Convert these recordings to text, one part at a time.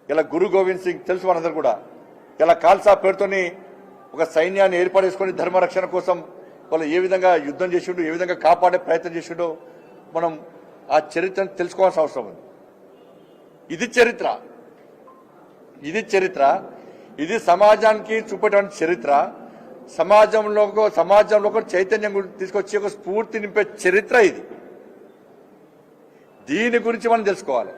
ఇలా గురు గోవింద్ సింగ్ తెలుసు మనందరూ కూడా ఇలా ఖాల్సా పేరుతోని ఒక సైన్యాన్ని ఏర్పాటు చేసుకుని ధర్మరక్షణ కోసం వాళ్ళు ఏ విధంగా యుద్ధం చేసిండో ఏ విధంగా కాపాడే ప్రయత్నం చేసిండో మనం ఆ చరిత్రను తెలుసుకోవాల్సిన అవసరం ఉంది. ఇది చరిత్ర, ఇది చరిత్ర, ఇది సమాజానికి చూపేటువంటి చరిత్ర, సమాజంలో చైతన్యం తీసుకొచ్చి ఒక స్ఫూర్తి నింపే చరిత్ర ఇది. దీని గురించి మనం తెలుసుకోవాలి.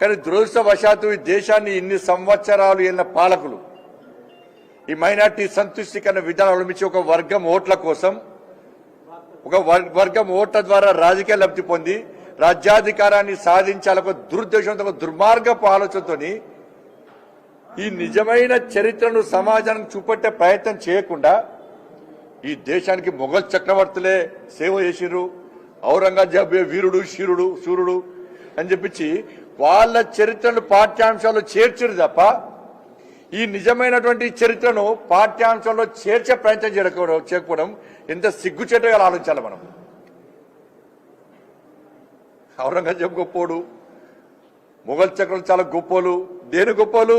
కానీ దురదృష్టవశాత్తు ఈ దేశాన్ని ఇన్ని సంవత్సరాలు ఎన్న పాలకులు ఈ మైనార్టీ సంతుష్టికరణ విధానం అవలంబించి ఒక వర్గం ఓట్ల కోసం, ఒక వర్గం ఓట్ల ద్వారా రాజకీయ లబ్ధి పొంది రాజ్యాధికారాన్ని సాధించాలొక దురుద్దేశంతో, ఒక దుర్మార్గపు ఆలోచనతో ఈ నిజమైన చరిత్రను సమాజానికి చూపెట్టే ప్రయత్నం చేయకుండా ఈ దేశానికి మొఘల్ చక్రవర్తులే సేవ చేసిరు, ఔరంగజేబు వీరుడు శీరుడు సూర్యుడు అని చెప్పించి వాళ్ళ చరిత్రను పాఠ్యాంశాల్లో చేర్చరు తప్ప ఈ నిజమైనటువంటి చరిత్రను పాఠ్యాంశాల్లో చేర్చే ప్రయత్నం చేయకపోవడం ఎంత సిగ్గుచేటుగా ఆలోచించాలి మనం. ఔరంగజేబు గొప్పోడు, మొఘల్ చక్రవర్తులు చాలా గొప్పోలు. దేని గొప్పోలు?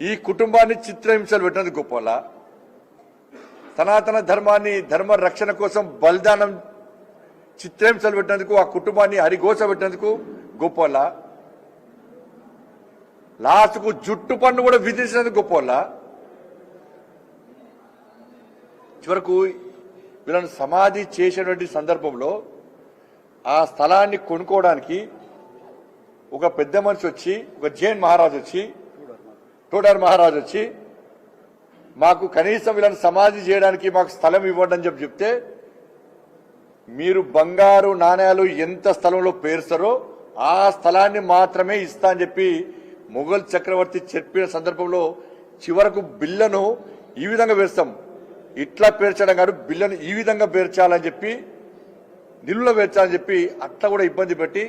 ఈ కుటుంబాన్ని చిత్రహింసలు పెట్టినందుకు గొప్పోలా, సనాతన ధర్మాన్ని ధర్మ రక్షణ కోసం బలిదానం చిత్రహింసలు పెట్టినందుకు, ఆ కుటుంబాన్ని హరిఘోష పెట్టినందుకు గొప్పోలా, లాస్ట్కు జుట్టు పన్ను కూడా విధించినందుకు గొప్పోలా. చివరకు వీళ్ళని సమాధి చేసేటువంటి సందర్భంలో ఆ స్థలాన్ని కొనుక్కోవడానికి ఒక పెద్ద మనిషి వచ్చి, ఒక జైన్ మహారాజు వచ్చి, టోడర్ మహారాజు వచ్చి మాకు కనీసం వీళ్ళని సమాధి చేయడానికి మాకు స్థలం ఇవ్వండి అని చెప్తే, మీరు బంగారు నాణ్యాలు ఎంత స్థలంలో పేరుస్తారో ఆ స్థలాన్ని మాత్రమే ఇస్తా అని చెప్పి మొఘల్ చక్రవర్తి చెప్పిన సందర్భంలో చివరకు బిల్లను ఈ విధంగా పేర్చాం, ఇట్లా పేర్చడం కాదు, బిల్లను ఈ విధంగా పేర్చాలని చెప్పి, నిలువులో పేర్చాలని చెప్పి అట్లా కూడా ఇబ్బంది పెట్టి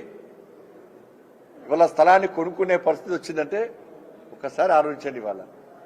ఇవాళ స్థలాన్ని కొనుక్కునే పరిస్థితి వచ్చిందంటే ఒకసారి ఆలోచించండి. ఇవాళ